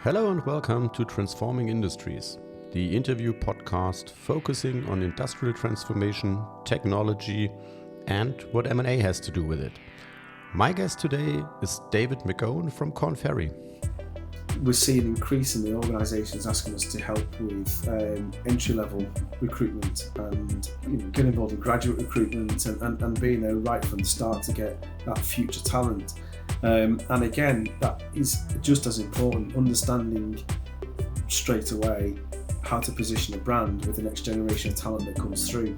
Hello and welcome to Transforming Industries, the interview podcast focusing on industrial transformation, technology, and what M&A has to do with it. My guest today is David McGowan from Korn Ferry. We're seeing increasingly organisations asking us to help with entry-level recruitment and get involved in graduate recruitment and being there right from the start to get that future talent. And again, that is just as important, understanding straight away how to position a brand with the next generation of talent that comes through.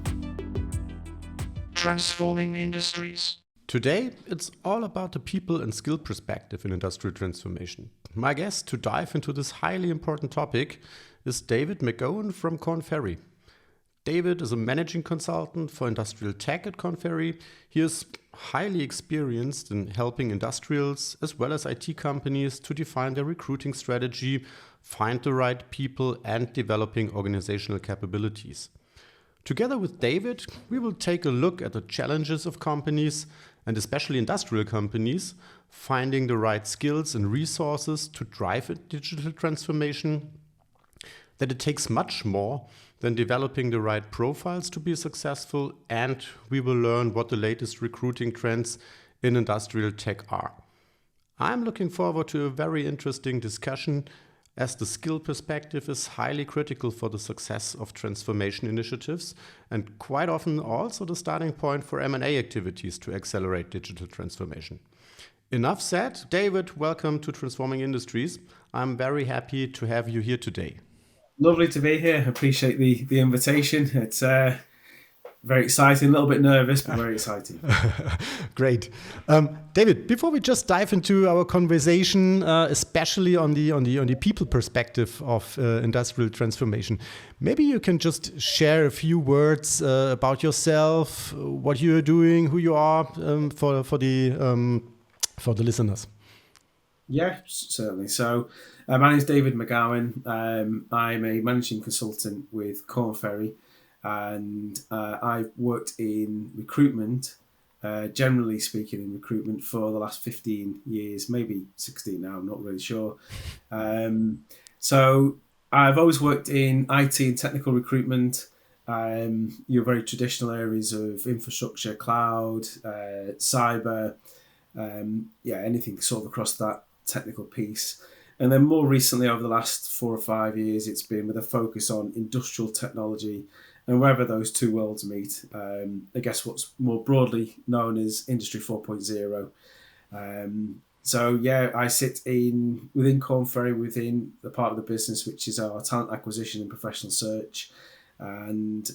Transforming Industries. Today, it's all about the people and skill perspective in industrial transformation. My guest to dive into this highly important topic is David McGowan from Korn Ferry. David is a managing consultant for industrial tech at Korn Ferry. He is highly experienced in helping industrials as well as IT companies to define their recruiting strategy, find the right people, and developing organizational capabilities. Together with David, we will take a look at the challenges of companies, and especially industrial companies, finding the right skills and resources to drive a digital transformation, that it takes much more than developing the right profiles to be successful, and we will learn what the latest recruiting trends in industrial tech are. I'm looking forward to a very interesting discussion, as the skill perspective is highly critical for the success of transformation initiatives and quite often also the starting point for M&A activities to accelerate digital transformation. Enough said. David, welcome to Transforming Industries. I'm very happy to have you here today. Lovely to be here. Appreciate the invitation. It's very exciting, a little bit nervous, but very exciting. Great. David, before we just dive into our conversation, especially on the people perspective of industrial transformation, maybe you can just share a few words about yourself, what you're doing, who you are, for the listeners. Yeah, certainly. So my name is David McGowan. I'm a managing consultant with Korn Ferry, and I've worked in recruitment, generally speaking in recruitment, for the last 15 years, maybe 16 now, I'm not really sure. So I've always worked in IT and technical recruitment, your very traditional areas of infrastructure, cloud, cyber, anything sort of across that technical piece. And then more recently, over the last 4 or 5 years, it's been with a focus on industrial technology and wherever those two worlds meet. I guess what's more broadly known as Industry 4.0. I sit within Korn Ferry, within the part of the business which is our talent acquisition and professional search. And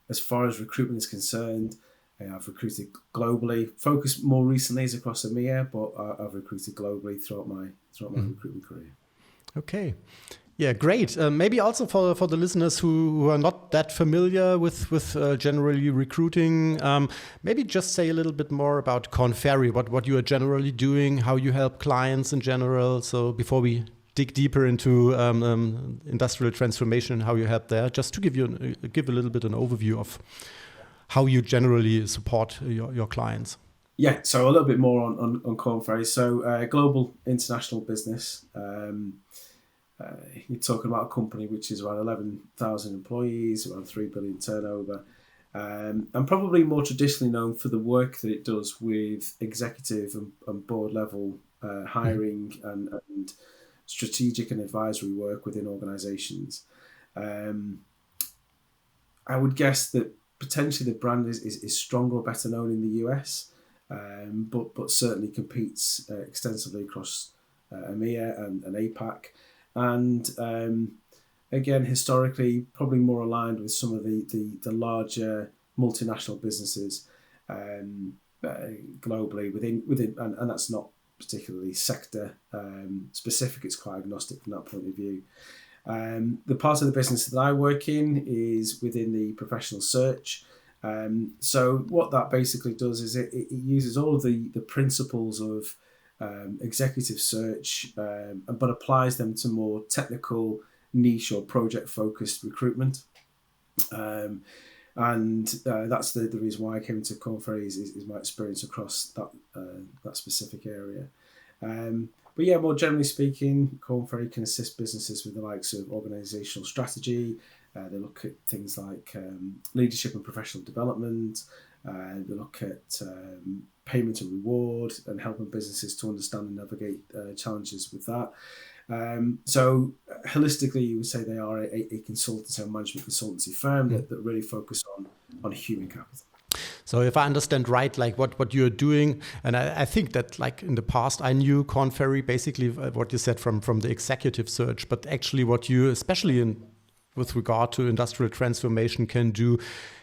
as far as recruitment is concerned, I've recruited globally. Focus more recently is across EMEA, but I've recruited globally throughout my recruitment career. Okay. Yeah, great. Maybe also for the listeners who are not that familiar with generally recruiting, maybe just say a little bit more about Korn Ferry, what you are generally doing, how you help clients in general. So before we dig deeper into industrial transformation and how you help there, just to give a little bit an overview of how you generally support your clients. Yeah, so a little bit more on Korn Ferry. So global international business. You're talking about a company which is around 11,000 employees, around 3 billion turnover, and probably more traditionally known for the work that it does with executive and board level hiring and strategic and advisory work within organisations. I would guess that potentially the brand is stronger or better known in the US, but certainly competes extensively across EMEA and APAC. And again, historically, probably more aligned with some of the larger multinational businesses globally within, and that's not particularly sector specific. It's quite agnostic from that point of view. The part of the business that I work in is within the professional search. So what that basically does is it uses all of the principles of executive search, but applies them to more technical, niche or project-focused recruitment. And that's the reason why I came into Korn Ferry is my experience across that specific area. But yeah, more generally speaking, Korn Ferry can assist businesses with the likes of organisational strategy. They look at things like leadership and professional development. They look at payment and reward and helping businesses to understand and navigate challenges with that. So holistically, you would say they are a consultancy, a management consultancy firm that really focus on human capital. So if I understand right, like what you're doing, and I think that like in the past, I knew Korn Ferry, basically what you said from the executive search, but actually what you, especially with regard to industrial transformation, can do,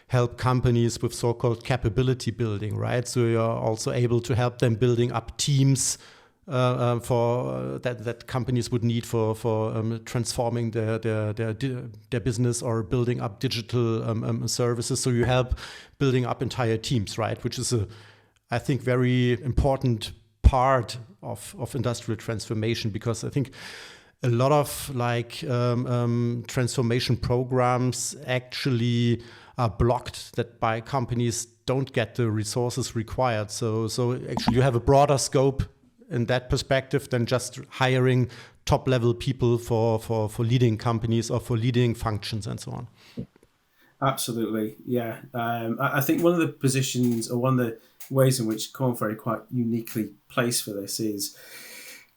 help companies with so-called capability building, right? So you're also able to help them building up teams for that companies would need for transforming their business or building up digital services. So you help building up entire teams, right? Which is I think very important part of industrial transformation, because I think a lot of like transformation programs actually are blocked that by companies don't get the resources required. So actually you have a broader scope in that perspective than just hiring top level people for leading companies or for leading functions and so on. Absolutely, yeah. I think one of the positions or one of the ways in which Korn Ferry quite uniquely placed for this is,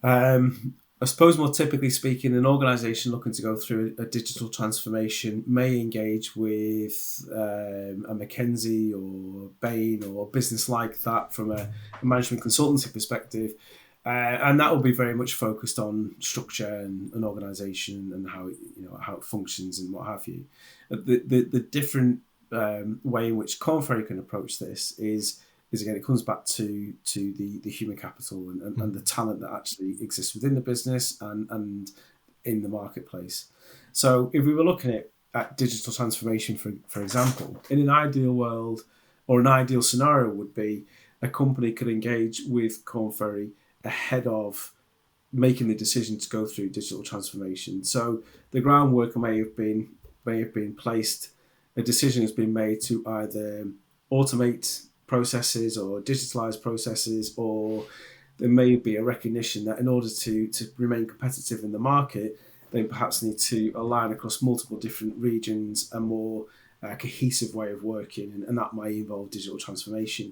I suppose more typically speaking, an organisation looking to go through a digital transformation may engage with a McKinsey or Bain or business like that from a management consultancy perspective. And that will be very much focused on structure and organisation and how it functions and what have you. The different way in which Korn Ferry can approach this is again, it comes back to the human capital and the talent that actually exists within the business and in the marketplace. So if we were looking at digital transformation, for example, in an ideal world or an ideal scenario would be a company could engage with Korn Ferry ahead of making the decision to go through digital transformation. So the groundwork may have been placed, a decision has been made to either automate processes or digitalize processes, or there may be a recognition that in order to remain competitive in the market, they perhaps need to align across multiple different regions a more cohesive way of working, and that may involve digital transformation.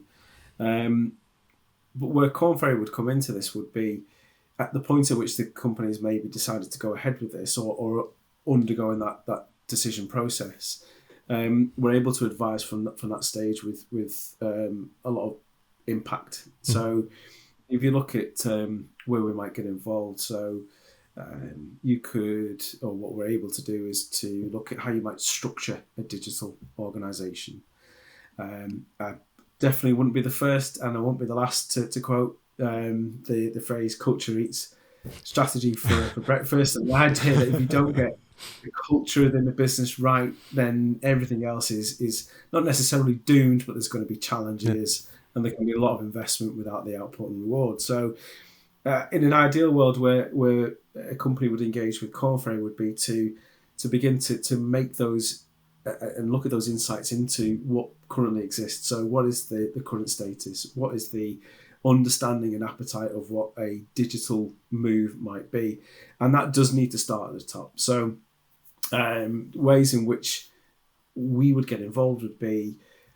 But where Korn Ferry would come into this would be at the point at which the companies maybe decided to go ahead with this or undergoing that decision process. We're able to advise from that stage with a lot of impact. So if you look at where we might get involved, so you could, or what we're able to do is to look at how you might structure a digital organisation. Definitely wouldn't be the first, and I won't be the last to quote the phrase "culture eats strategy for breakfast." And the idea that if you don't get the culture within the business right, then everything else is not necessarily doomed, but there's going to be challenges, and there can be a lot of investment without the output and reward. So, in an ideal world where a company would engage with Korn Ferry would be to begin to make those and look at those insights into what currently exists. So what is the current status? What is the understanding and appetite of what a digital move might be? And that does need to start at the top. So ways in which we would get involved would be,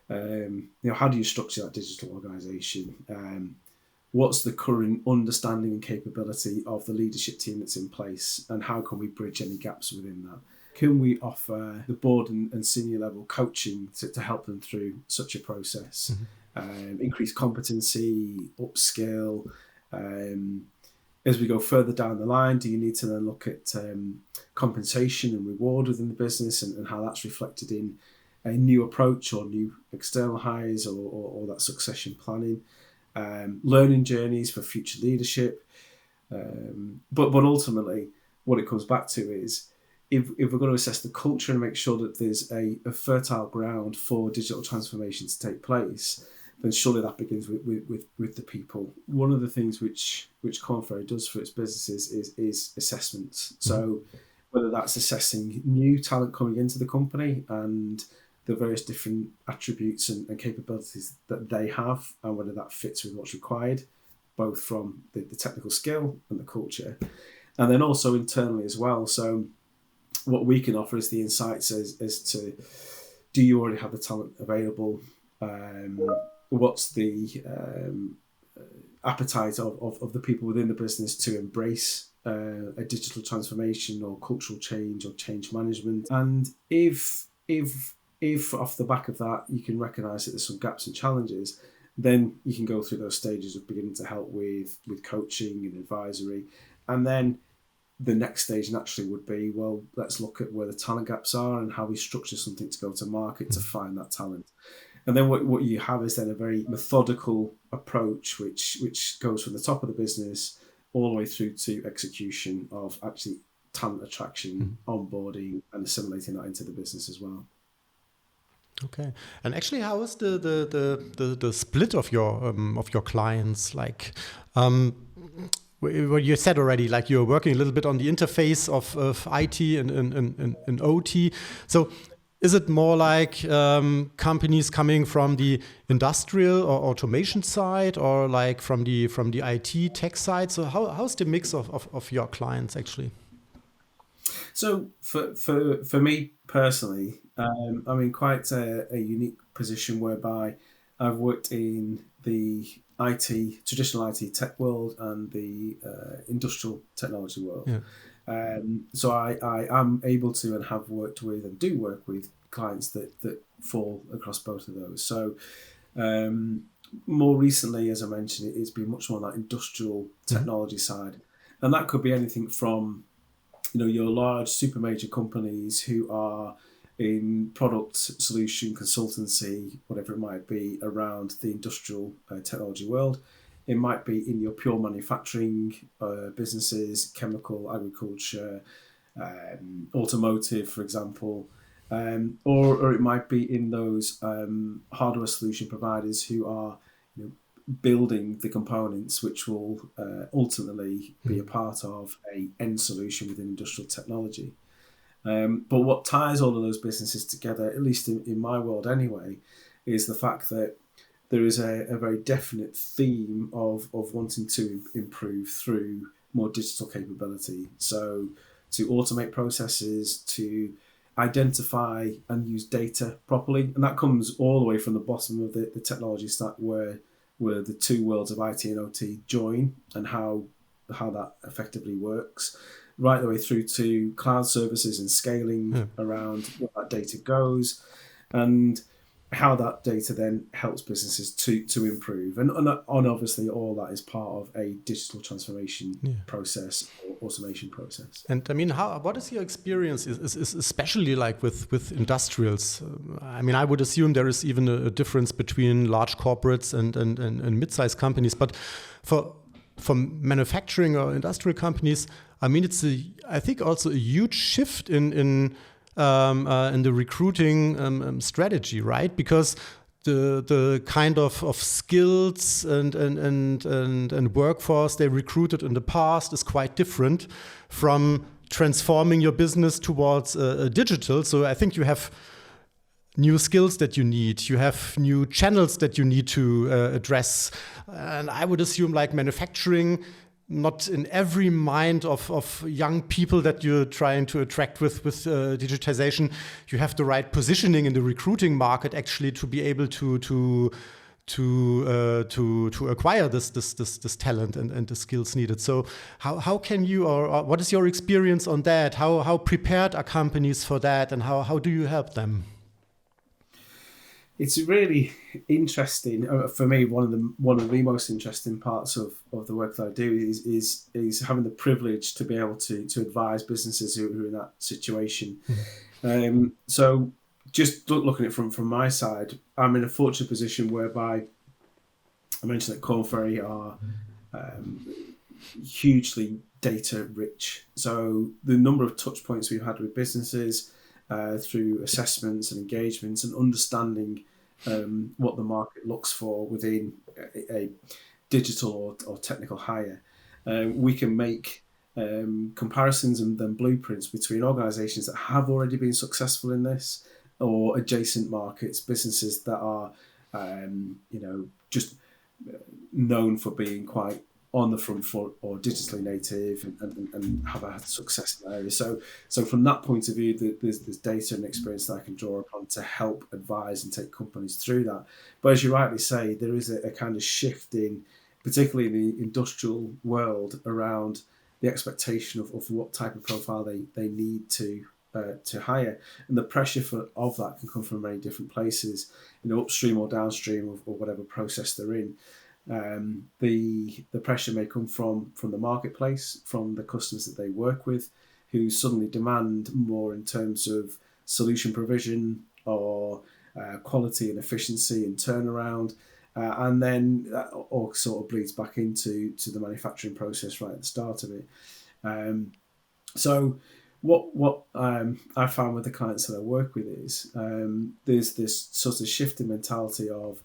how do you structure that digital organisation? What's the current understanding and capability of the leadership team that's in place, and how can we bridge any gaps within that? Can we offer the board and senior level coaching to help them through such a process? Increase competency, upskill. As we go further down the line, do you need to then look at compensation and reward within the business and how that's reflected in a new approach or new external hires or that succession planning? Learning journeys for future leadership. But ultimately, what it comes back to is, if we're going to assess the culture and make sure that there's a fertile ground for digital transformation to take place, then surely that begins with the people. One of the things which Korn Ferry does for its businesses is assessments. So whether that's assessing new talent coming into the company and the various different attributes and capabilities that they have, and whether that fits with what's required, both from the technical skill and the culture, and then also internally as well. So what we can offer is the insights as to, do you already have the talent available? What's the appetite of the people within the business to embrace a digital transformation or cultural change or change management? And if off the back of that you can recognise that there's some gaps and challenges, then you can go through those stages of beginning to help with coaching and advisory. And then the next stage naturally would be, well, let's look at where the talent gaps are and how we structure something to go to market to find that talent. And then what you have is then a very methodical approach, which goes from the top of the business all the way through to execution of actually talent attraction, onboarding, and assimilating that into the business as well. Okay, and actually, how is the split of your clients like? Well, you said already, like you're working a little bit on the interface of IT and OT. So is it more like companies coming from the industrial or automation side, or like from the IT tech side? So how's the mix of your clients actually? So for me personally, I'm in quite a unique position whereby I've worked in the traditional IT tech world and the industrial technology world. Yeah. So I am able to and have worked with and do work with clients that fall across both of those. So more recently, as I mentioned, it's been much more on that industrial technology side. And that could be anything from, your large super major companies who are in product solution consultancy, whatever it might be, around the industrial technology world. It might be in your pure manufacturing businesses, chemical, agriculture, automotive, for example, or it might be in those hardware solution providers who are building the components which will ultimately be a part of a end solution within industrial technology. But what ties all of those businesses together, at least in my world anyway, is the fact that there is a very definite theme of wanting to improve through more digital capability. So to automate processes, to identify and use data properly. And that comes all the way from the bottom of the technology stack where the two worlds of IT and OT join, and how that effectively works, right the way through to cloud services and scaling around where that data goes, and how that data then helps businesses to improve. And obviously all that is part of a digital transformation process or automation process. And I mean, what is your experience, is especially like with industrials? I mean, I would assume there is even a difference between large corporates and mid-sized companies, but for manufacturing or industrial companies, I mean, I think also a huge shift in the recruiting strategy, right? Because the kind of skills and workforce they recruited in the past is quite different from transforming your business towards digital. So I think you have new skills that you need. You have new channels that you need to address. And I would assume like manufacturing, not in every mind of young people that you're trying to attract with digitization, you have the right positioning in the recruiting market actually to be able to acquire this talent and the skills needed. So how can you, or what is your experience on that? How prepared are companies for that, and how do you help them? It's really interesting for me. One of the most interesting parts of the work that I do is having the privilege to be able to advise businesses who are in that situation. So just looking at it from my side, I'm in a fortunate position whereby I mentioned that Korn Ferry are hugely data rich. So the number of touch points we've had with businesses through assessments and engagements and understanding what the market looks for within a digital or technical hire, we can make comparisons and then blueprints between organisations that have already been successful in this, or adjacent markets, businesses that are just known for being quite on the front foot or digitally native and have had success in that area. So from that point of view, there's data and experience that I can draw upon to help advise and take companies through that. But as you rightly say, there is a kind of shift in, particularly in the industrial world, around the expectation of what type of profile they need to hire, and the pressure of that can come from many different places, upstream or downstream or whatever process they're in. The pressure may come from the marketplace, from the customers that they work with, who suddenly demand more in terms of solution provision or quality and efficiency and turnaround, and then that all sort of bleeds back into the manufacturing process right at the start of it. So what I found with the clients that I work with is there's this sort of shift in mentality of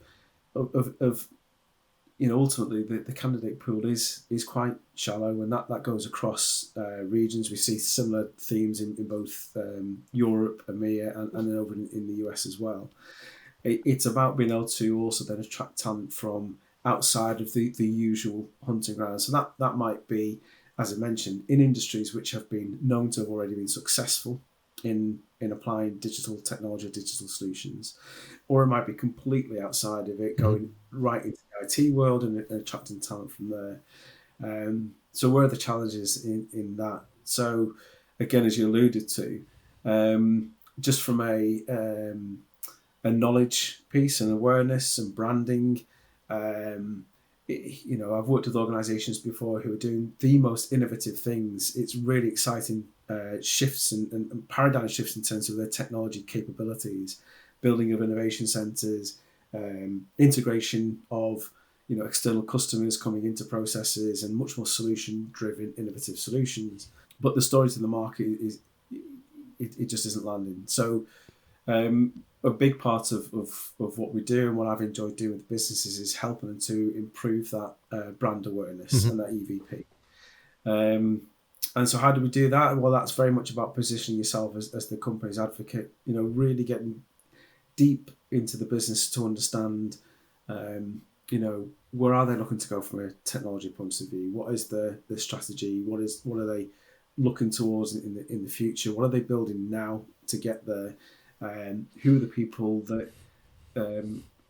ultimately the candidate pool is quite shallow, and that goes across regions. We see similar themes in both Europe, EMEA, and then over in the US as well. It's about being able to also then attract talent from outside of the usual hunting grounds. So that might be, as I mentioned, in industries which have been known to have already been successful in applying digital technology or digital solutions, or it might be completely outside of it, going right into the IT world and attracting talent from there. So where are the challenges in that? So again, as you alluded to, just from a knowledge piece and awareness and branding, I've worked with organisations before who are doing the most innovative things. It's really exciting shifts and paradigm shifts in terms of their technology capabilities, building of innovation centres, integration of external customers coming into processes, and much more solution-driven, innovative solutions. But the story to the market is it just isn't landing. So a big part of what we do and what I've enjoyed doing with businesses is helping them to improve that brand awareness and that EVP. And so how do we do that? Well, that's very much about positioning yourself as the company's advocate, really getting deep into the business to understand, where are they looking to go from a technology point of view? What is the strategy? What are they looking towards in the future? What are they building now to get there? Who are the people that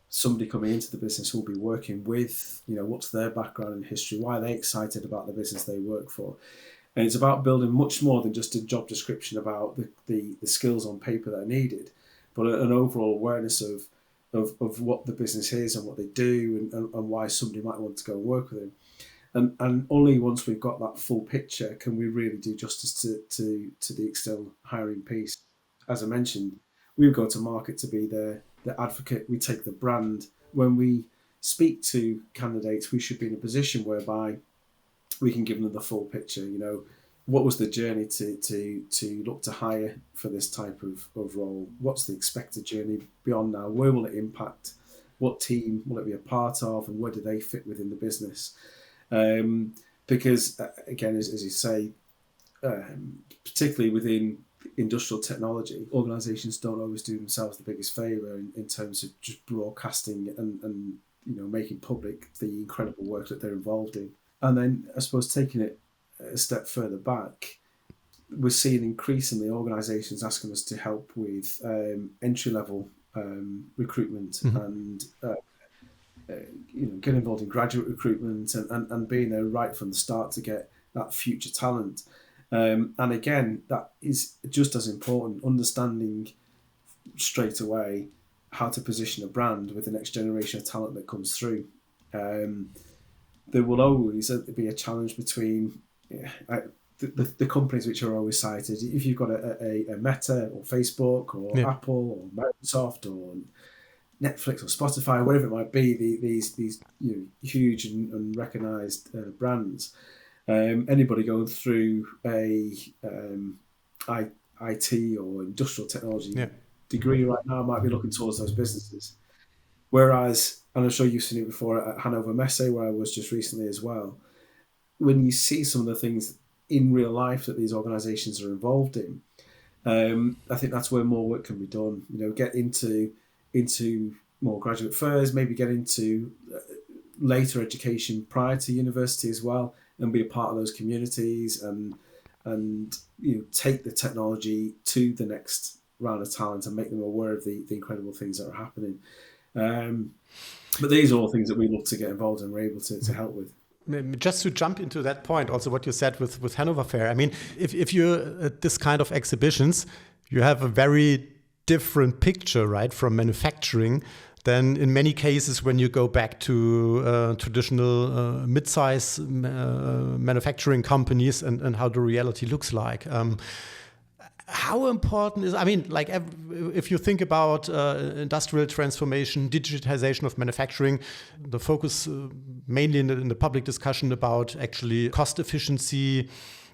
somebody coming into the business will be working with? What's their background and history? Why are they excited about the business they work for? And it's about building much more than just a job description about the skills on paper that are needed, but an overall awareness of what the business is and what they do and why somebody might want to go and work with them. And only once we've got that full picture can we really do justice to the external hiring piece. As I mentioned, we go to market to be the advocate. We take the brand. When we speak to candidates, we should be in a position whereby we can give them the full picture. What was the journey to look to hire for this type of role? What's the expected journey beyond now? Where will it impact? What team will it be a part of? And where do they fit within the business? Because, again, as you say, particularly within industrial technology, organisations don't always do themselves the biggest favour in terms of just broadcasting and making public the incredible work that they're involved in. And then, I suppose, taking it a step further back, we're seeing increasingly organisations asking us to help with entry-level recruitment and get involved in graduate recruitment and being there right from the start to get that future talent. And again, that is just as important, understanding straight away how to position a brand with the next generation of talent that comes through. There will always be a challenge between the companies which are always cited. If you've got a Meta or Facebook or Apple or Microsoft or Netflix or Spotify, whatever it might be, these huge and recognised brands. Anybody going through a IT or industrial technology degree right now might be looking towards those businesses. Whereas, and I'm sure you've seen it before at Hanover Messe, where I was just recently as well, when you see some of the things in real life that these organisations are involved in, I think that's where more work can be done. Get into more graduate fairs, maybe get into later education prior to university as well, and be a part of those communities, and take the technology to the next round of talent and make them aware of the incredible things that are happening. But these are all things that we look to get involved in and we're able to help with. Just to jump into that point, also what you said with Hanover Fair. I mean, if you're at this kind of exhibitions, you have a very different picture, right, from manufacturing than in many cases when you go back to traditional mid-size manufacturing companies and how the reality looks like. How important is, I mean, like if you think about industrial transformation, digitization of manufacturing, the focus mainly in the public discussion about actually cost efficiency,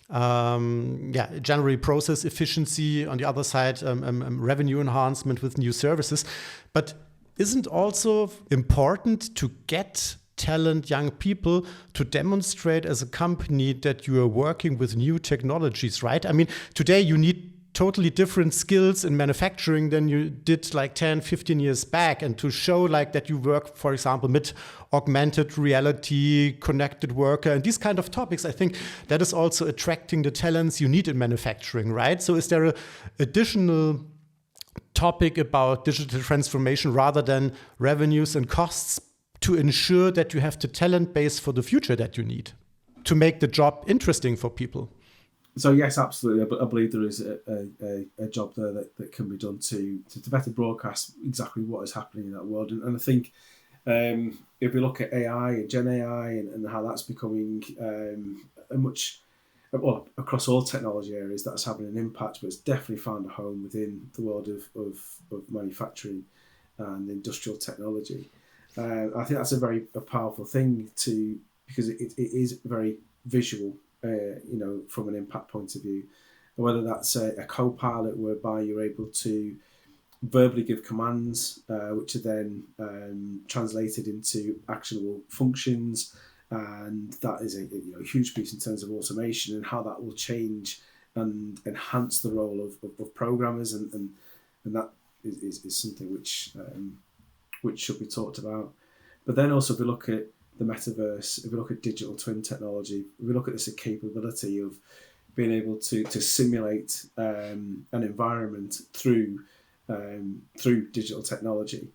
generally process efficiency, on the other side, revenue enhancement with new services. But isn't also important to get talent, young people, to demonstrate as a company that you are working with new technologies, right? I mean, today you need totally different skills in manufacturing than you did like 10, 15 years back. And to show like that you work, for example, with augmented reality, connected worker, and these kind of topics, I think that is also attracting the talents you need in manufacturing, right? So is there an additional topic about digital transformation rather than revenues and costs to ensure that you have the talent base for the future that you need to make the job interesting for people? So yes, absolutely. I believe there is a job there that can be done to better broadcast exactly what is happening in that world. And I think if we look at AI and Gen AI and how that's becoming across all technology areas, that's having an impact, but it's definitely found a home within the world of manufacturing and industrial technology. I think that's a powerful thing because it is very visual. From an impact point of view, whether that's a co-pilot whereby you're able to verbally give commands, which are then translated into actionable functions, and that is a huge piece in terms of automation and how that will change and enhance the role of programmers, and that is something which should be talked about. But then also if we look at the metaverse, if we look at digital twin technology, if we look at this capability of being able to simulate an environment through digital technology,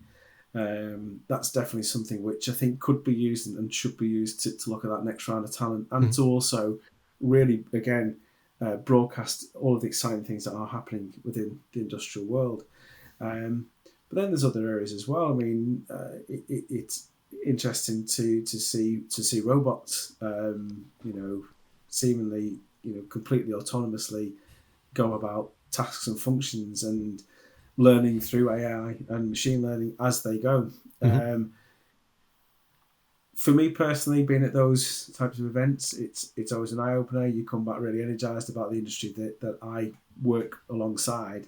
that's definitely something which I think could be used and should be used to look at that next round of talent, and to also really, again, broadcast all of the exciting things that are happening within the industrial world. But then there's other areas as well. I mean, it's interesting to see robots, seemingly, completely autonomously go about tasks and functions and learning through AI and machine learning as they go. For me personally, being at those types of events, it's always an eye opener. You come back really energized about the industry that I work alongside,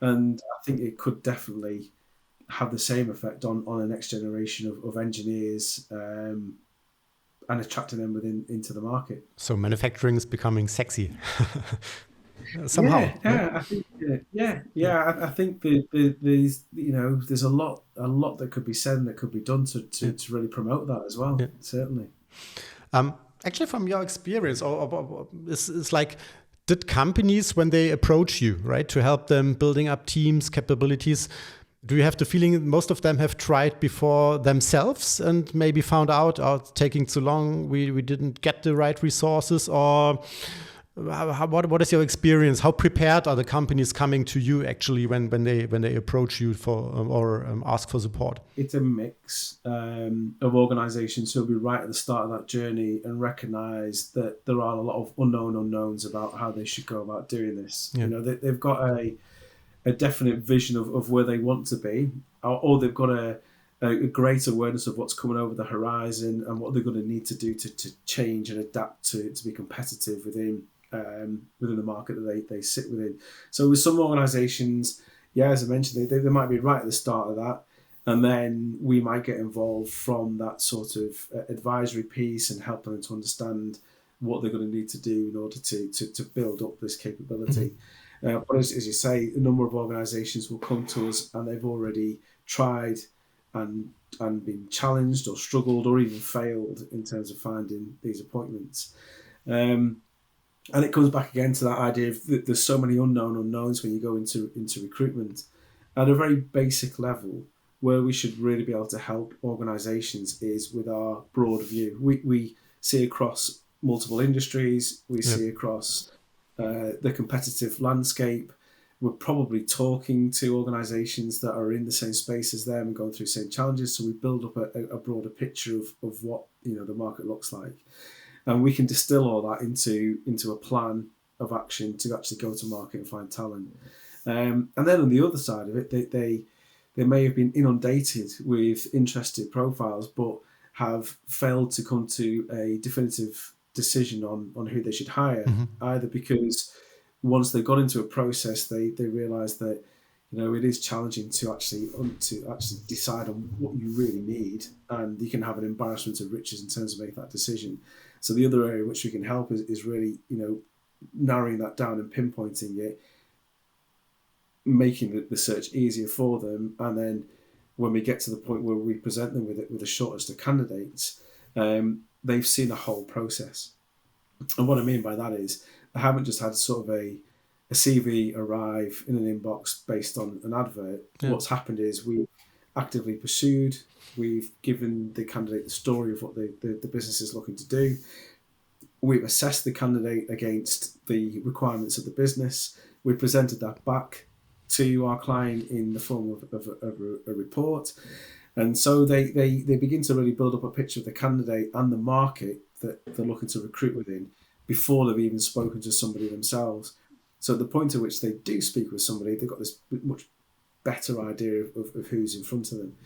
and I think it could definitely have the same effect on the next generation of engineers, and attracting them into the market. So manufacturing is becoming sexy somehow. I think I think there's a lot that could be said and that could be done to really promote that as well. Certainly. Actually, from your experience, it's like, did companies, when they approach you, right, to help them building up teams, capabilities, do you have the feeling most of them have tried before themselves and maybe found out, it's taking too long, we didn't get the right resources? Or what is your experience? How prepared are the companies coming to you actually when they approach you for or ask for support? It's a mix of organizations who'll be right at the start of that journey and recognize that there are a lot of unknowns about how they should go about doing this. They've got a definite vision of where they want to be, or they've got a great awareness of what's coming over the horizon and what they're going to need to do to change and adapt to be competitive within the market that they sit within. So with some organisations, as I mentioned, they might be right at the start of that, and then we might get involved from that sort of advisory piece and helping them to understand what they're going to need to do in order to build up this capability. But as you say, a number of organisations will come to us and they've already tried and been challenged or struggled or even failed in terms of finding these appointments. And it comes back again to that idea of that there's so many unknown unknowns when you go into recruitment. At a very basic level, where we should really be able to help organisations is with our broad view. We see across multiple industries, we see across the competitive landscape. We're probably talking to organisations that are in the same space as them and going through the same challenges. So we build up a broader picture of what the market looks like. And we can distill all that into a plan of action to actually go to market and find talent. And then on the other side of it, they may have been inundated with interested profiles, but have failed to come to a definitive decision on who they should hire, either because once they've got into a process, they realise that it is challenging to actually decide on what you really need, and you can have an embarrassment of riches in terms of making that decision. So the other area which we can help is really narrowing that down and pinpointing it, making the search easier for them, and then when we get to the point where we present them with a shortlist of candidates, they've seen the whole process. And what I mean by that is they haven't just had sort of a CV arrive in an inbox based on an advert. Yeah. What's happened is we've actively pursued, we've given the candidate the story of what the business is looking to do. We've assessed the candidate against the requirements of the business. We've presented that back to our client in the form of a report. And so they begin to really build up a picture of the candidate and the market that they're looking to recruit within before they've even spoken to somebody themselves. So at the point at which they do speak with somebody, they've got this much better idea of who's in front of them.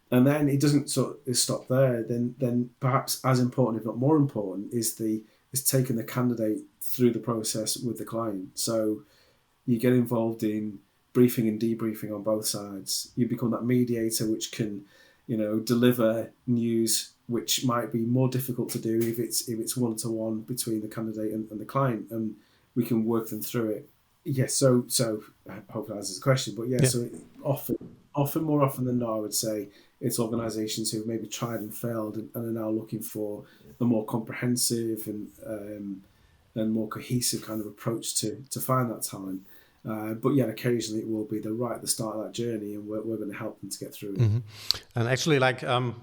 And then it doesn't sort of stop there. Then perhaps as important, if not more important, is taking the candidate through the process with the client. So you get involved in briefing and debriefing on both sides. You become that mediator which can, deliver news which might be more difficult to do if it's one-to-one between the candidate and the client, and we can work them through it. Yes, so I hope that answers the question, but yeah. So often more often than not, I would say it's organisations who have maybe tried and failed and are now looking for a more comprehensive and more cohesive kind of approach to find that talent. But yeah, occasionally it will be right at the start of that journey, and we're going to help them to get through it. And actually, I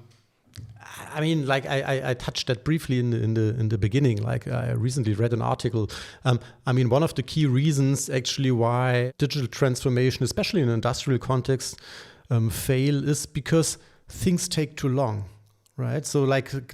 touched that briefly in the beginning. I recently read an article. One of the key reasons actually why digital transformation, especially in an industrial context, fail is because things take too long. Right, so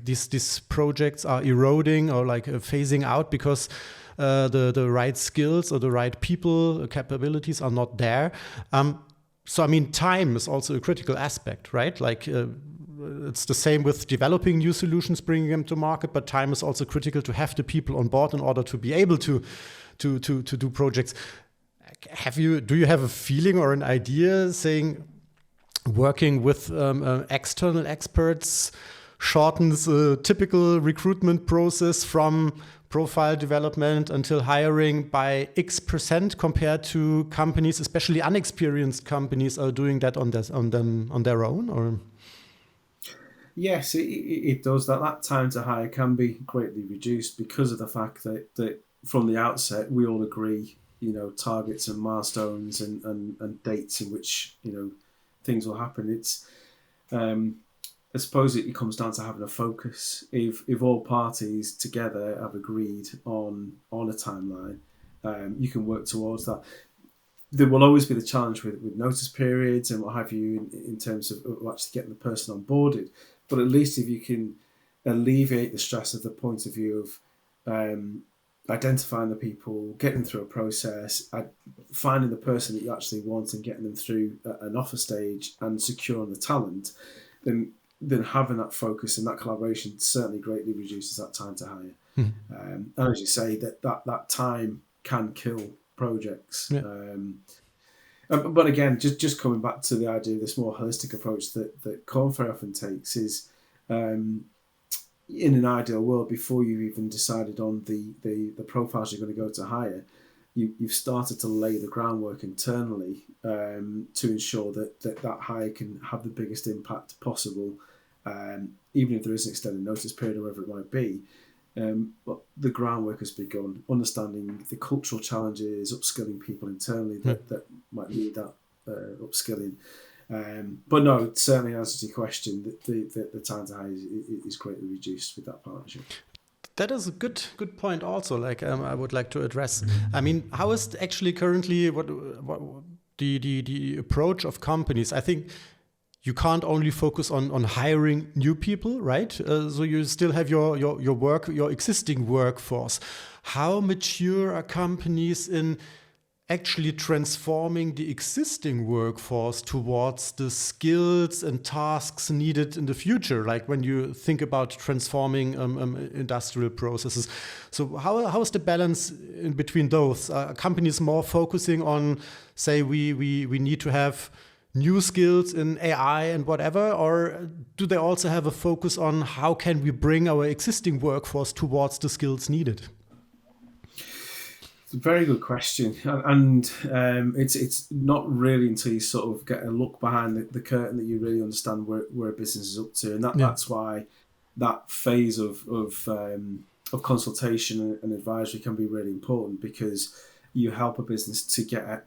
these projects are eroding or phasing out because the right skills or the right people capabilities are not there. Time is also a critical aspect, right? It's the same with developing new solutions, bringing them to market, but time is also critical to have the people on board in order to be able to do projects. Do you have a feeling or an idea saying working with external experts shortens a typical recruitment process from profile development until hiring by X% compared to companies, especially unexperienced companies, are doing that on their own? Or yes, it does. That time to hire can be greatly reduced because of the fact that from the outset we all agree, targets and milestones and dates in which things will happen. It's I suppose it comes down to having a focus. If all parties together have agreed on a timeline, you can work towards that. There will always be the challenge with notice periods and what have you in terms of actually getting the person onboarded. But at least if you can alleviate the stress of the point of view of identifying the people, getting them through a process, finding the person that you actually want and getting them through an offer stage and securing the talent, then having that focus and that collaboration certainly greatly reduces that time to hire. And as you say, that time can kill projects. Yeah. But again, just coming back to the idea of this more holistic approach that Korn Ferry often takes is, in an ideal world, before you've even decided on the profiles you're going to go to hire, you've started to lay the groundwork internally to ensure that hire can have the biggest impact possible, even if there is an extended notice period or whatever it might be. But the groundwork has begun, understanding the cultural challenges, upskilling people internally that might need that upskilling. But no, it certainly answers your question. The time to hire is greatly reduced with that partnership. That is a good point also, I would like to address. I mean, how is actually currently what the approach of companies? I think you can't only focus on hiring new people, right? So you still have your existing workforce. How mature are companies in actually transforming the existing workforce towards the skills and tasks needed in the future, like when you think about transforming industrial processes? So how is the balance in between those? Are companies more focusing on, say, we need to have new skills in AI and whatever, or do they also have a focus on how can we bring our existing workforce towards the skills needed? Very good question, and it's not really until you sort of get a look behind the curtain that you really understand where a business is up to, and that's why that phase of consultation and advisory can be really important, because you help a business to get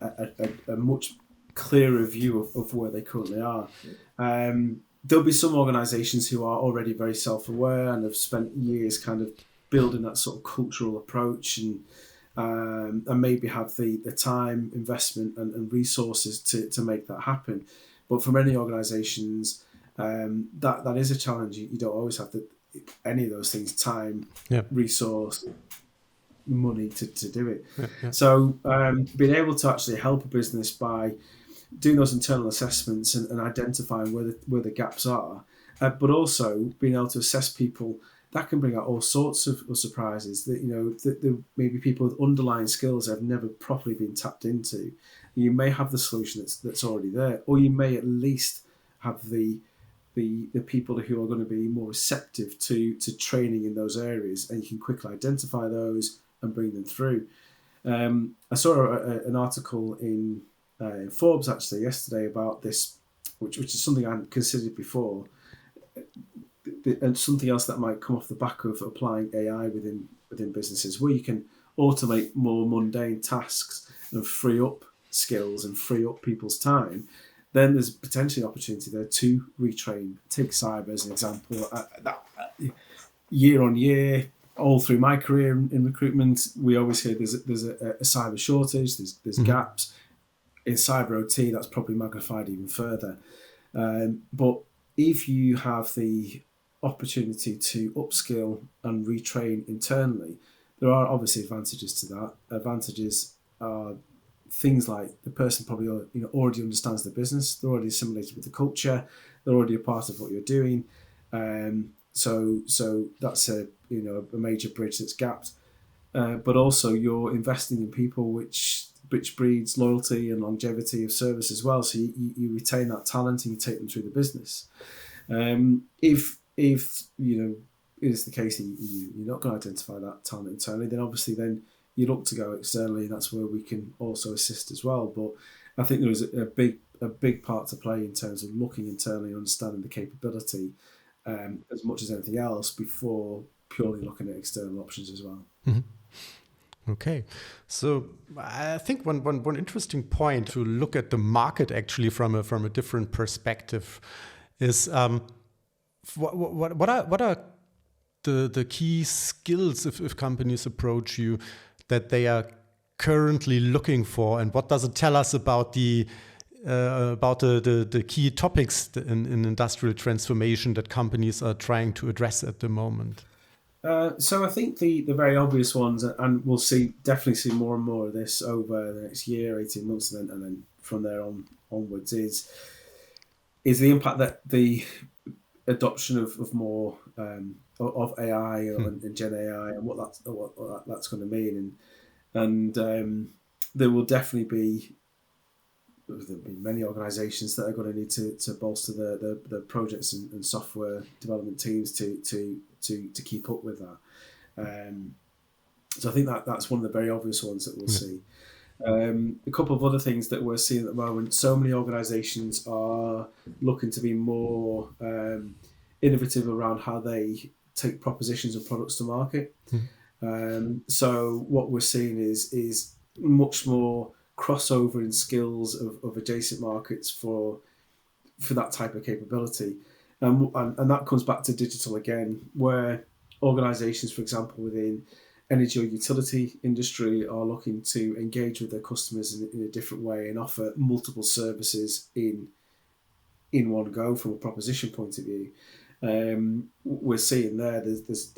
a much clearer view of where they currently are. There'll be some organisations who are already very self-aware and have spent years kind of building that sort of cultural approach and maybe have the time, investment and resources to make that happen. But for many organisations, that is a challenge. You don't always have any of those things, time, resource, money to do it. So being able to actually help a business by doing those internal assessments and identifying where the gaps are, but also being able to assess people, that can bring out all sorts of surprises. That maybe people with underlying skills have never properly been tapped into. You may have the solution that's already there, or you may at least have the people who are going to be more receptive to training in those areas, and you can quickly identify those and bring them through. I saw an article in Forbes actually yesterday about this, which is something I hadn't considered before, and something else that might come off the back of applying AI within businesses, where you can automate more mundane tasks and free up skills and free up people's time. Then there's potentially an opportunity there to retrain. Take cyber as an example. Year on year, all through my career in recruitment, we always hear there's a cyber shortage, there's gaps. In cyber OT, that's probably magnified even further. But if you have the opportunity to upskill and retrain internally, there are obviously advantages to that. Advantages are things like the person probably already understands the business, they're already assimilated with the culture, they're already a part of what you're doing. So that's a major bridge that's gapped. But also you're investing in people, which breeds loyalty and longevity of service as well. So you retain that talent and you take them through the business. If it is the case that you're not going to identify that talent internally, then obviously then you look to go externally, and that's where we can also assist as well. But I think there is a big part to play in terms of looking internally and understanding the capability as much as anything else before purely looking at external options as well. Mm-hmm. Okay, so I think one interesting point to look at the market actually from a different perspective is what are the key skills if companies approach you that they are currently looking for, and what does it tell us about the key topics in industrial transformation that companies are trying to address at the moment? So I think the very obvious ones, and we'll definitely see more and more of this over the next year, 18 months, and then from there onwards, is the impact that the adoption of more of AI and Gen AI and what that's going to mean, and there will definitely be many organisations that are going to need to bolster the projects and software development teams to keep up with that. So I think that's one of the very obvious ones that we'll see. A couple of other things that we're seeing at the moment, so many organisations are looking to be more innovative around how they take propositions and products to market. So what we're seeing is much more crossover in skills of adjacent markets for that type of capability. And that comes back to digital again, where organisations, for example, within energy or utility industry are looking to engage with their customers in a different way and offer multiple services in one go from a proposition point of view. We're seeing there's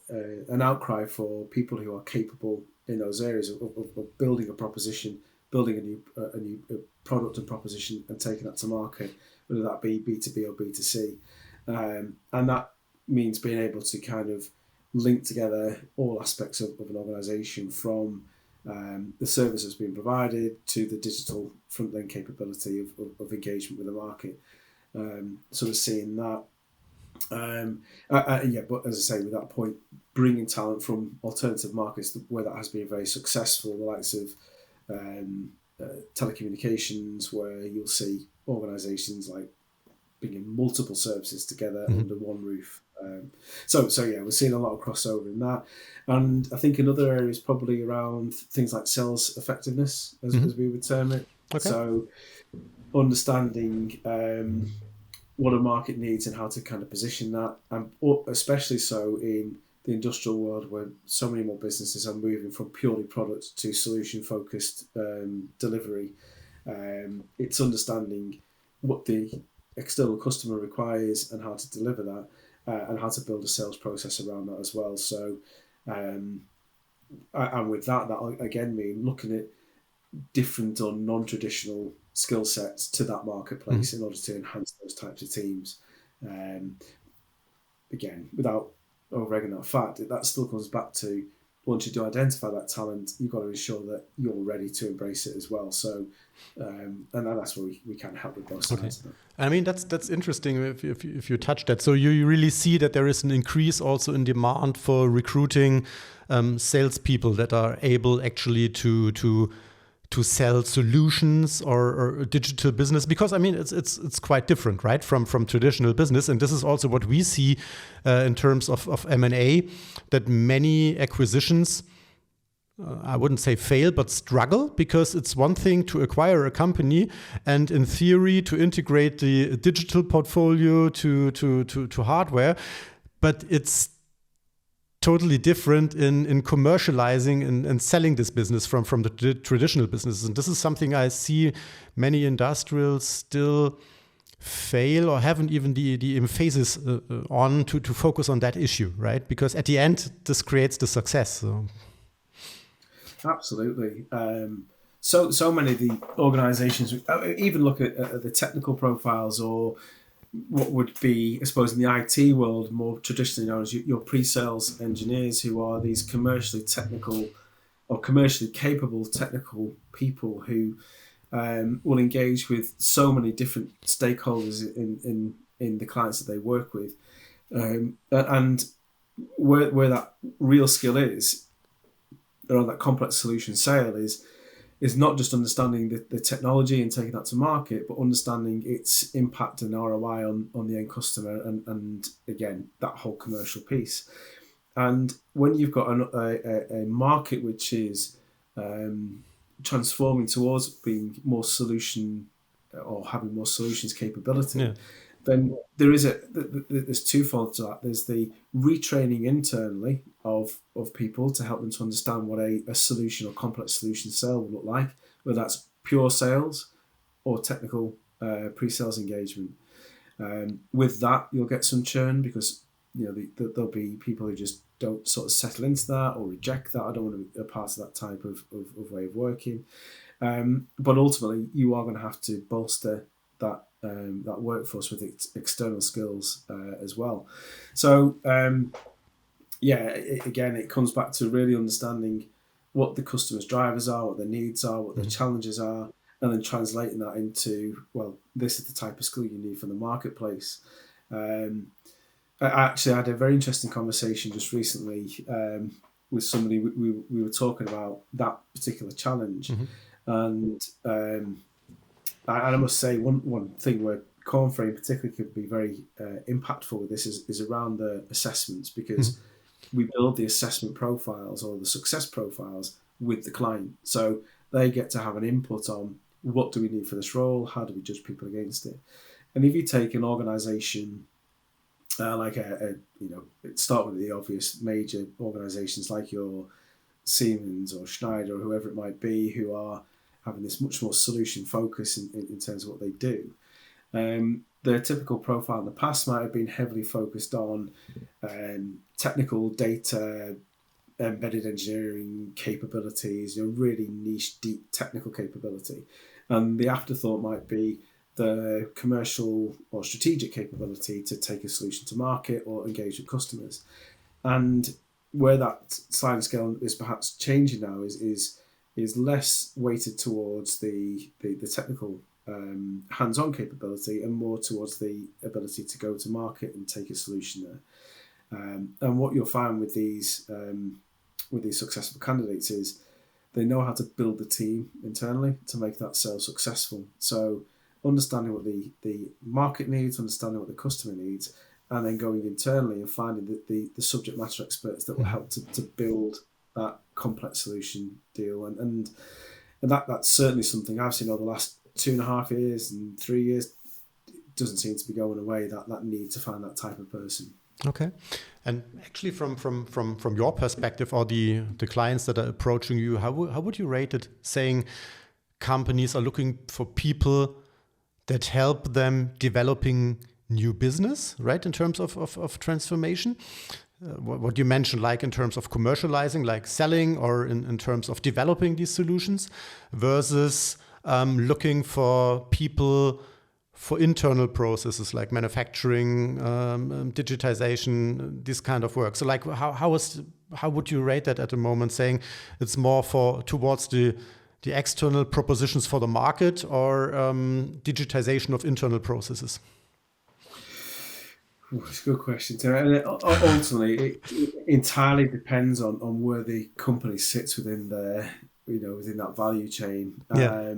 an outcry for people who are capable in those areas of building a proposition, building a new product and proposition and taking that to market, whether that be B2B or B2C. And that means being able to kind of link together all aspects of an organisation, from the services being provided to the digital front-end capability of engagement with the market. Sort of seeing that. But as I say, with that point, bringing talent from alternative markets where that has been very successful, the likes of telecommunications, where you'll see organisations like bringing multiple services together under one roof. So we're seeing a lot of crossover in that. And I think another area is probably around things like sales effectiveness, as we would term it. Okay. So understanding what a market needs and how to kind of position that, and especially so in the industrial world, where so many more businesses are moving from purely product to solution-focused delivery. It's understanding what the external customer requires and how to deliver that, and how to build a sales process around that as well. So, and with that again mean looking at different or non-traditional skill sets to that marketplace in order to enhance those types of teams. Again, without over-egging that fact, that still comes back to, once you do identify that talent, you've got to ensure that you're ready to embrace it as well. So, and that's where we can help with both sides. Okay. I mean, that's interesting if you touch that. So you really see that there is an increase also in demand for recruiting salespeople that are able actually to sell solutions or digital business, because I mean it's quite different, right, from traditional business. And this is also what we see in terms of M&A, that many acquisitions, I wouldn't say fail, but struggle, because it's one thing to acquire a company and in theory to integrate the digital portfolio to hardware, but it's totally different in commercializing and selling this business from the traditional businesses. And this is something I see many industrials still fail or haven't even the emphasis on to focus on that issue, right? Because at the end, this creates the success. So. Absolutely. So many of the organizations, even look at the technical profiles, or what would be, I suppose, in the IT world, more traditionally known as your pre-sales engineers, who are these commercially technical or commercially capable technical people who will engage with so many different stakeholders in the clients that they work with. And where that real skill is, around that complex solution sale, is not just understanding the technology and taking that to market, but understanding its impact and ROI on the end customer, and again, that whole commercial piece. And when you've got a market which is transforming towards being more solution or having more solutions capability, then there's twofold to that. There's the retraining internally of people to help them to understand what a solution or complex solution sale will look like, whether that's pure sales or technical pre-sales engagement. With that, you'll get some churn, because there'll be people who just don't sort of settle into that or reject that. I don't want to be a part of that type of way of working. But ultimately, you are going to have to bolster that workforce with external skills as well. So again, it comes back to really understanding what the customer's drivers are, what their needs are, what their challenges are, and then translating that into, well, this is the type of skill you need for the marketplace. I actually had a very interesting conversation just recently with somebody, we were talking about that particular challenge, and I must say one thing where Korn Ferry in particular could be very impactful with this is around the assessments, because we build the assessment profiles or the success profiles with the client, so they get to have an input on what do we need for this role, how do we judge people against it. And if you take an organisation like start with the obvious major organisations like your Siemens or Schneider or whoever it might be, who are having this much more solution focus in terms of what they do. Their typical profile in the past might have been heavily focused on technical data, embedded engineering capabilities, really niche, deep technical capability. And the afterthought might be the commercial or strategic capability to take a solution to market or engage with customers. And where that sliding scale is perhaps changing now is less weighted towards the technical hands-on capability and more towards the ability to go to market and take a solution there. And what you'll find with these successful candidates is they know how to build the team internally to make that sale successful. So understanding what the market needs, understanding what the customer needs, and then going internally and finding the subject matter experts that will help to build that complex solution deal. And that's certainly something I've seen over the last 2.5 years and 3 years. It doesn't seem to be going away, that need to find that type of person. Okay. And actually from your perspective or the clients that are approaching you, how would you rate it, saying companies are looking for people that help them developing new business, right, in terms of transformation? What you mentioned, like in terms of commercializing, like selling, or in terms of developing these solutions, versus looking for people for internal processes like manufacturing, digitization, this kind of work. So like how would you rate that at the moment, saying it's more towards the external propositions for the market or digitization of internal processes? It's a good question, Terry. And ultimately, it entirely depends on where the company sits within within that value chain. Yeah.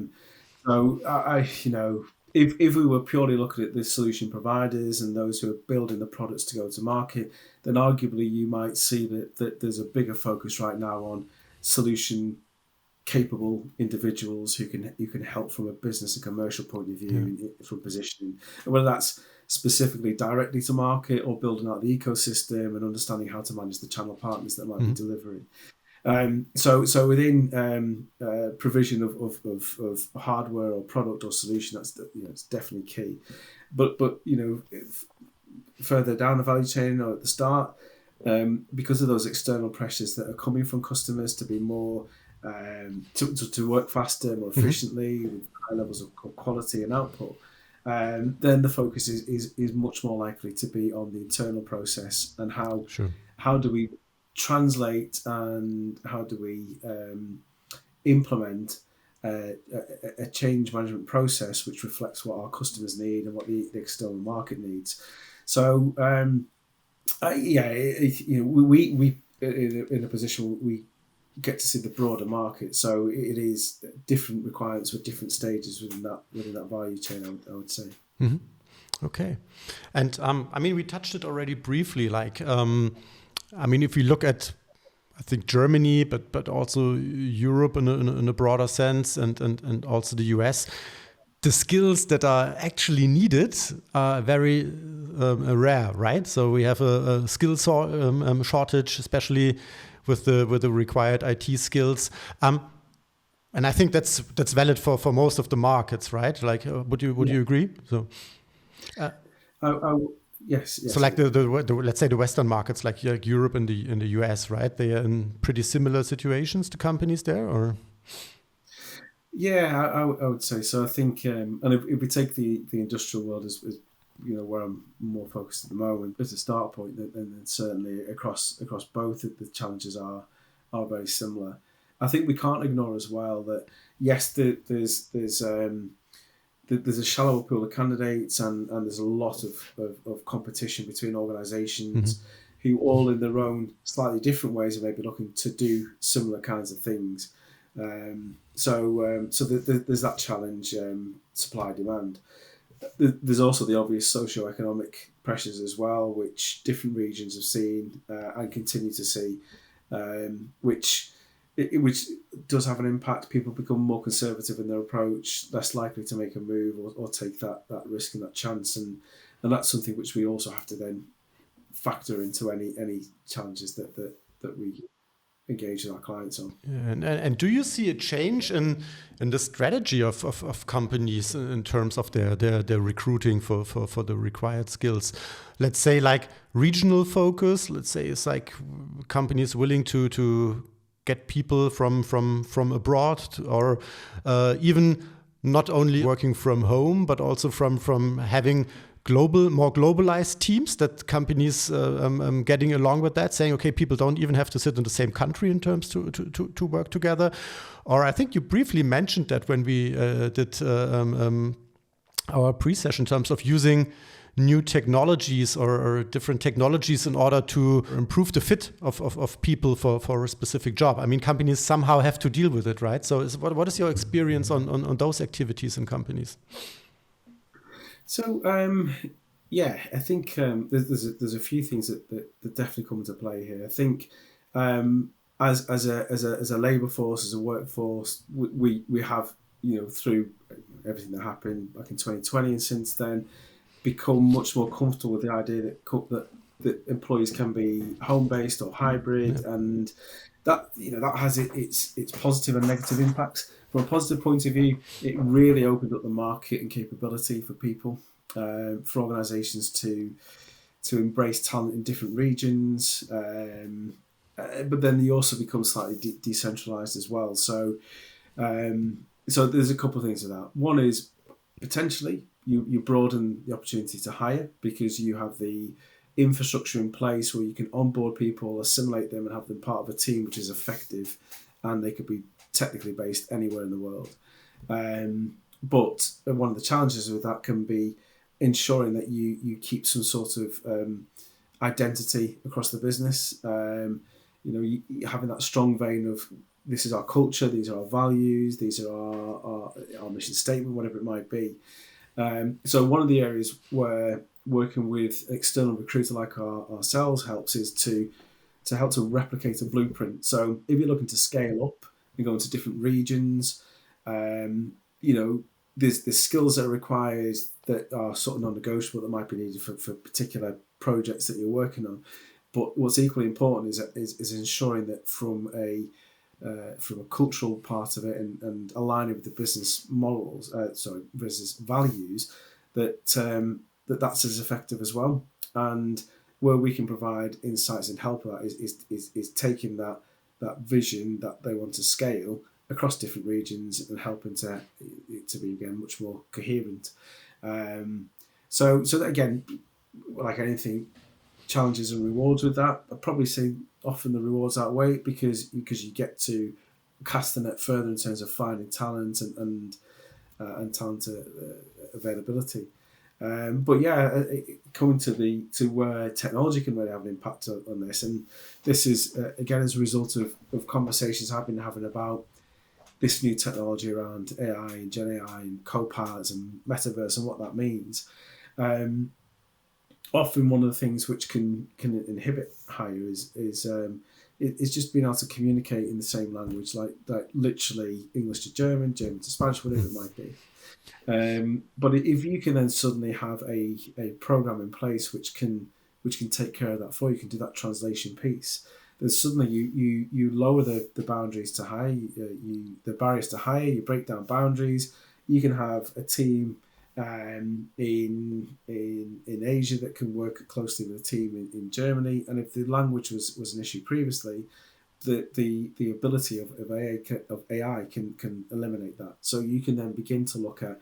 So if we were purely looking at the solution providers and those who are building the products to go to market, then arguably you might see that there's a bigger focus right now on solution capable individuals who can help from a business and commercial point of view, from positioning, and whether that's specifically directly to market or building out the ecosystem and understanding how to manage the channel partners that might be delivering. So within provision of hardware or product or solution, that's it's definitely key. But further down the value chain or at the start, because of those external pressures that are coming from customers to be more to work faster, more efficiently, with high levels of quality and output, then the focus is much more likely to be on the internal process and how do we translate and how do we implement a change management process which reflects what our customers need and what the external market needs. So we in a position we get to see the broader market, so it is different requirements with different stages within that value chain, I would say. Okay. And we touched it already briefly, like if you look at, I think, Germany, but also Europe in a broader sense, and also the US, the skills that are actually needed are very rare, right? So we have a skill shortage, especially with the required IT skills. And I think that's valid for most of the markets, right? Like, would you agree? So, yes. So, like the let's say the Western markets, like Europe and the US, right? They are in pretty similar situations to companies there, or? Yeah, I would say so. I think, and if we take the industrial world as where I'm more focused at the moment as a start point, then certainly across both the challenges are very similar. I think we can't ignore as well that yes, there's a shallow pool of candidates and there's a lot of competition between organisations who all in their own slightly different ways are maybe looking to do similar kinds of things. So there's that challenge, supply demand. There's also the obvious socio-economic pressures as well, which different regions have seen and continue to see, which does have an impact. People become more conservative in their approach, less likely to make a move or take that risk and that chance, and that's something which we also have to then factor into any challenges that we engage with our clients on. And do you see a change in the strategy of companies in terms of their recruiting for the required skills? Let's say like regional focus. Let's say it's like companies willing to get people from abroad, or even not only working from home, but also from having more globalized teams, that companies getting along with that, saying, okay, people don't even have to sit in the same country in terms to work together. Or I think you briefly mentioned that when we did our pre-session, in terms of using new technologies or different technologies in order to improve the fit of people for a specific job. I mean, companies somehow have to deal with it, right? So what is your experience on those activities in companies? So I think there's a few things that definitely come into play here. I think as a labour force, as a workforce, we have, through everything that happened back in 2020 and since then, become much more comfortable with the idea that employees can be home based or hybrid, and that that has its positive and negative impacts. From a positive point of view, it really opened up the market and capability for people, for organisations to embrace talent in different regions. But then they also become slightly decentralised as well. So there's a couple of things of that. One is potentially you broaden the opportunity to hire, because you have the infrastructure in place where you can onboard people, assimilate them, and have them part of a team which is effective, and they could be technically based anywhere in the world. But one of the challenges with that can be ensuring that you keep some sort of identity across the business. Having that strong vein of, this is our culture, these are our values, these are our mission statement, whatever it might be. So one of the areas where working with an external recruiter like ourselves helps is to help to replicate a blueprint. So if you're looking to scale up and go into different regions, there's skills that are required that are sort of non-negotiable, that might be needed for particular projects that you're working on. But what's equally important is ensuring that from a cultural part of it and aligning with the business models, business values, that's as effective as well. And where we can provide insights and help with that is taking that vision that they want to scale across different regions and helping it to be, again, much more coherent. So that, again, like anything, challenges and rewards with that. I'd probably say often the rewards outweigh it, because you get to cast the net further in terms of finding talent and talent availability. But yeah, coming to where technology can really have an impact on this, and this is again as a result of conversations I've been having about this new technology around AI and Gen AI and co-pilots and metaverse and what that means. Often one of the things which can inhibit hire is just being able to communicate in the same language, like literally English to German, German to Spanish, whatever it might be. But if you can then suddenly have a program in place which can take care of that for you, can do that translation piece, then suddenly you lower the boundaries to hire, the barriers to hire, you break down boundaries. You can have a team in Asia that can work closely with a team in Germany, and if the language was an issue previously, the ability of AI can eliminate that. So you can then begin to look at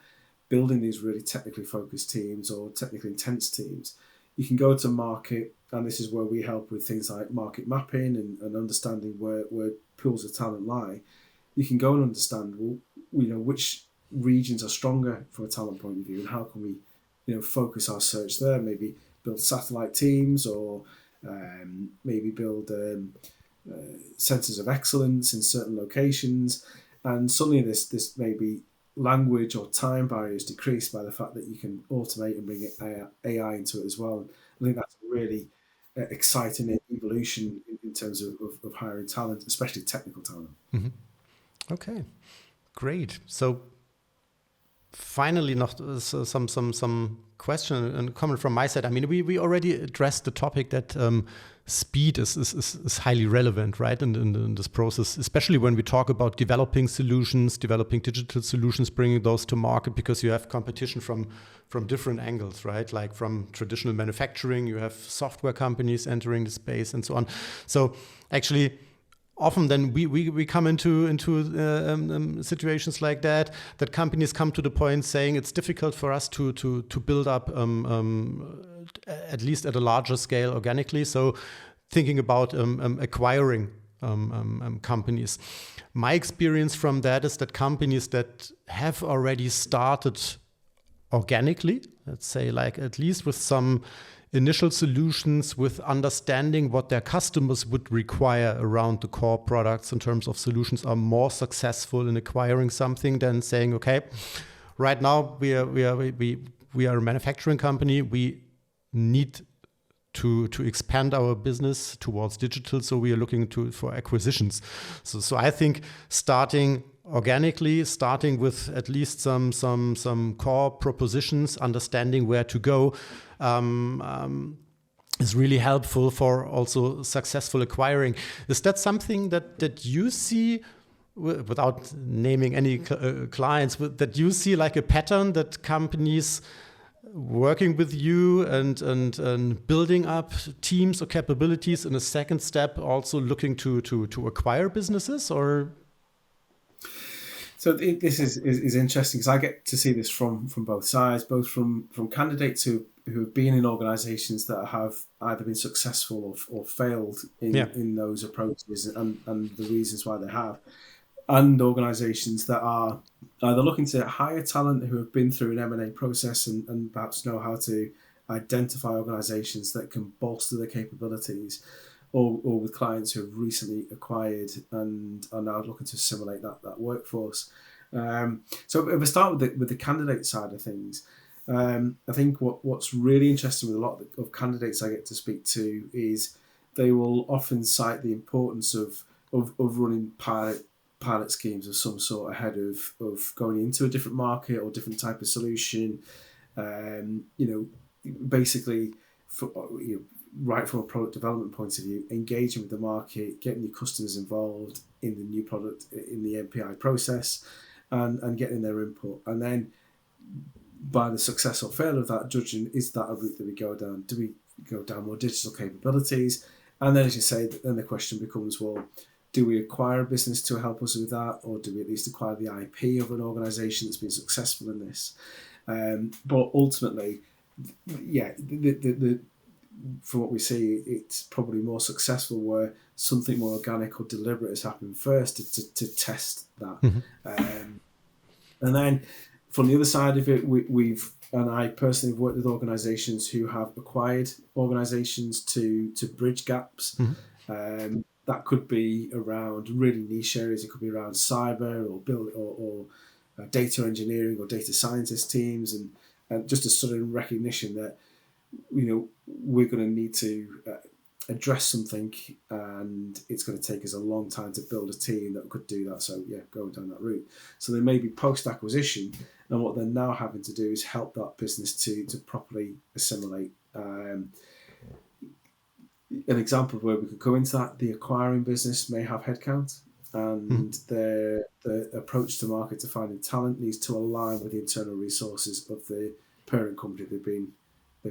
building these really technically focused teams or technically intense teams. You can go to market, and this is where we help with things like market mapping and understanding where pools of talent lie. You can go and understand, which regions are stronger from a talent point of view, and how can we focus our search there, maybe build satellite teams or maybe build centres of excellence in certain locations, and suddenly this maybe language or time barriers decreased by the fact that you can automate and bring AI into it as well. I think that's a really exciting evolution in terms of hiring talent, especially technical talent. Okay, great. So finally, noch some question and comment from my side. I mean, we already addressed the topic that speed is highly relevant, right, in this process, especially when we talk about developing solutions, developing digital solutions, bringing those to market, because you have competition from different angles, right? Like from traditional manufacturing, you have software companies entering the space and so on. So actually, often then we come into situations like that companies come to the point saying it's difficult for us to build up at least at a larger scale organically. So thinking about acquiring companies. My experience from that is that companies that have already started organically, let's say like at least with some initial solutions, with understanding what their customers would require around the core products in terms of solutions, are more successful in acquiring something than saying, okay, right now we are a manufacturing company. We need to expand our business towards digital, so we are looking for acquisitions. So I think starting organically, starting with at least some core propositions, understanding where to go, is really helpful for also successful acquiring. Is that something that you see, without naming any clients, that you see like a pattern that companies working with you and building up teams or capabilities in a second step also looking to acquire businesses? Or so this is interesting, because I get to see this from both sides, both from candidates who have been in organisations that have either been successful or failed in those approaches and the reasons why they have, and organisations that are either looking to hire talent who have been through an M&A process and perhaps know how to identify organisations that can bolster their capabilities, or with clients who have recently acquired and are now looking to assimilate that workforce. So if I start with the candidate side of things, I think what's really interesting with a lot of candidates I get to speak to is they will often cite the importance of running pilot schemes of some sort ahead of going into a different market or different type of solution. Basically, right from a product development point of view, engaging with the market, getting your customers involved in the new product, in the NPI process, and getting their input. And then by the success or failure of that, judging, is that a route that we go down? Do we go down more digital capabilities? And then, as you say, then the question becomes, well, do we acquire a business to help us with that, or do we at least acquire the IP of an organisation that's been successful in this? But ultimately, from what we see, it's probably more successful where something more organic or deliberate has happened first to test that. Mm-hmm. And then from the other side of it, and I personally have worked with organisations who have acquired organisations to bridge gaps. Mm-hmm. That could be around really niche areas. It could be around cyber or data engineering or data scientist teams, and just a sudden recognition that we're going to need to address something, and it's going to take us a long time to build a team that could do that. So going down that route. So they may be post-acquisition, and what they're now having to do is help that business to properly assimilate. An example of where we could go into that, the acquiring business may have headcount, and the approach to market to finding talent needs to align with the internal resources of the parent company they've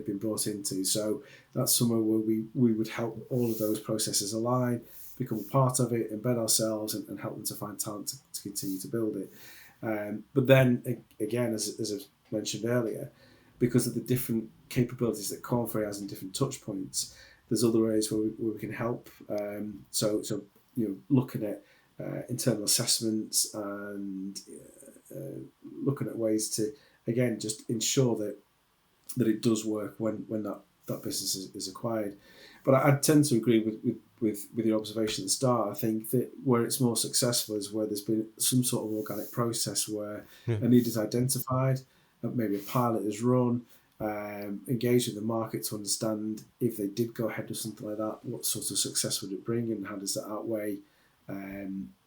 been brought into. So that's somewhere where we would help all of those processes align, become a part of it, embed ourselves, and help them to find talent to continue to build it. But then again, as I mentioned earlier, because of the different capabilities that Korn Ferry has in different touch points, there's other areas where we can help. So looking at internal assessments and looking at ways to, again, just ensure that it does work when that business is acquired. But I tend to agree with your observation at the start. I think that where it's more successful is where there's been some sort of organic process where a need is identified, maybe a pilot is run, engage with the market to understand if they did go ahead with something like that, what sort of success would it bring and how does that outweigh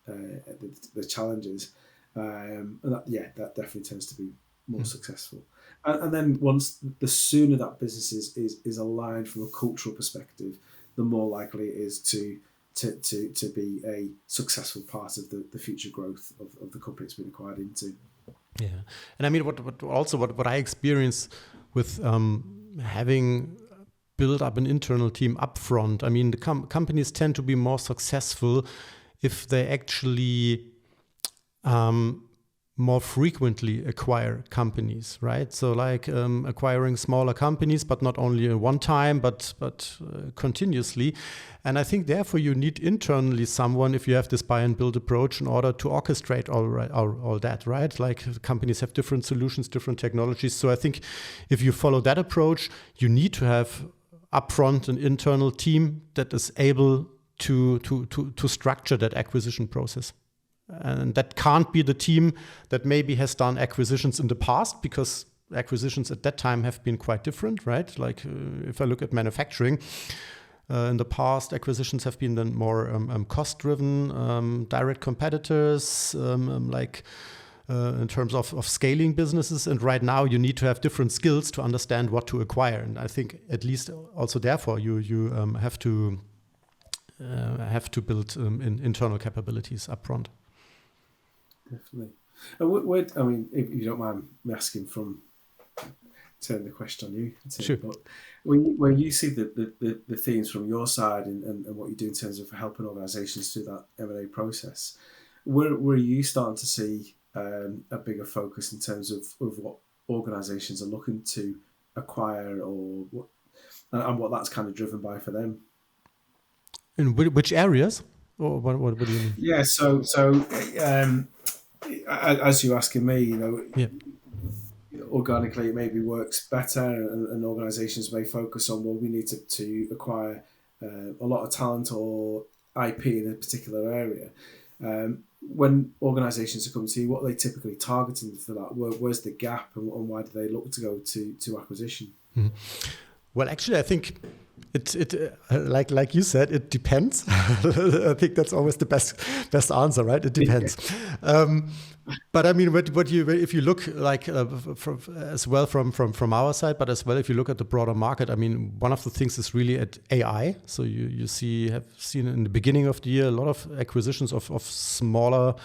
the challenges. And that definitely tends to be more successful. And then the sooner that business is aligned from a cultural perspective, the more likely it is to be a successful part of the future growth of the company it's been acquired into. Yeah, and I mean, what I experience with having built up an internal team upfront. I mean, the companies tend to be more successful if they actually more frequently acquire companies, right? So like acquiring smaller companies, but not only one time, but continuously. And I think therefore you need internally someone, if you have this buy and build approach, in order to orchestrate all that, right? Like companies have different solutions, different technologies. So I think if you follow that approach, you need to have upfront an internal team that is able to structure that acquisition process. And that can't be the team that maybe has done acquisitions in the past, because acquisitions at that time have been quite different, right? Like if I look at manufacturing, in the past, acquisitions have been then more cost-driven, direct competitors, in terms of scaling businesses. And right now, you need to have different skills to understand what to acquire. And I think at least also therefore, you have to build internal capabilities upfront. Definitely. And I mean, if you don't mind me asking, turn the question on you. Sure. But when you see the themes from your side and what you do in terms of helping organisations through that M&A process, where are you starting to see a bigger focus in terms of what organisations are looking to acquire, or what that's kind of driven by for them? In which areas? Or what do you mean? Yeah, so as you're asking me, organically it maybe works better, and organisations may focus on, well, we need to acquire a lot of talent or IP in a particular area. When organisations are coming to you, what are they typically targeting for that? Where's the gap, and why do they look to go to acquisition? Mm-hmm. Well, actually, I think it like you said, it depends. I think that's always the best answer, right? It depends. But I mean, if you look like as well from our side, but as well if you look at the broader market, I mean, one of the things is really at AI. So you have seen in the beginning of the year a lot of acquisitions of smaller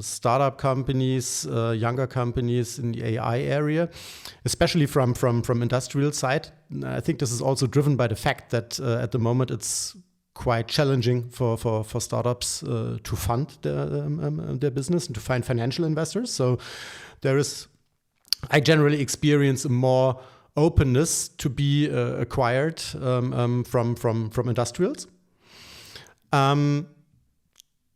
startup companies, younger companies in the AI area, especially from industrial side. I think this is also driven by the fact that at the moment it's quite challenging for startups to fund their business and to find financial investors. So I generally experience a more openness to be acquired from industrials.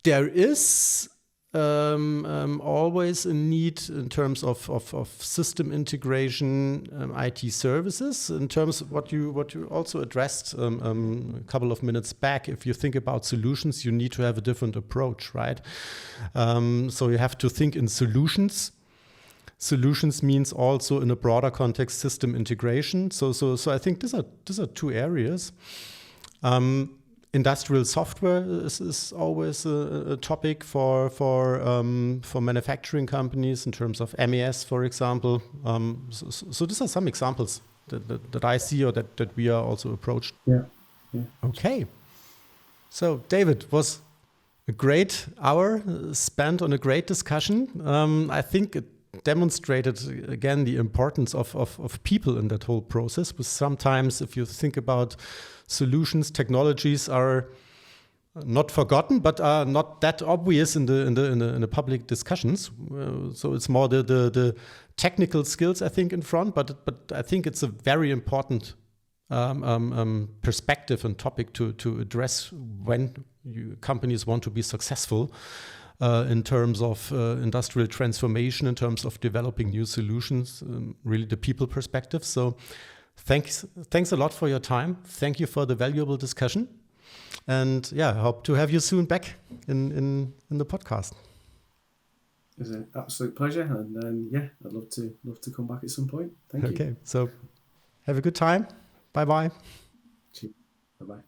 There is always a need in terms of system integration, IT services. In terms of what you also addressed a couple of minutes back, if you think about solutions, you need to have a different approach, right? So you have to think in solutions. Solutions means also in a broader context system integration. So I think these are two areas. Industrial software is always a topic for manufacturing companies in terms of MES, for example. So these are some examples that I see or that we are also approached. Yeah. Okay. So David, was a great hour spent on a great discussion. I think it demonstrated again the importance of people in that whole process. Because sometimes if you think about solutions, technologies are not forgotten, but are not that obvious in the public discussions. So it's more the technical skills, I think, in front. But I think it's a very important perspective and topic to address when companies want to be successful in terms of industrial transformation, in terms of developing new solutions. Really, the people perspective. So, Thanks a lot for your time. Thank you for the valuable discussion. And I hope to have you soon back in the podcast. It's an absolute pleasure. And I'd love to come back at some point. Thank you. Okay, so have a good time. Bye-bye. Bye-bye.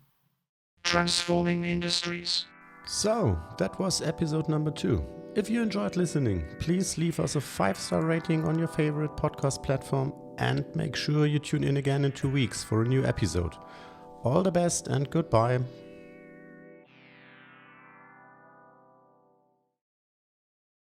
Transforming industries. So that was episode number 2. If you enjoyed listening, please leave us a 5-star rating on your favorite podcast platform and make sure you tune in again in 2 weeks for a new episode. All the best and goodbye.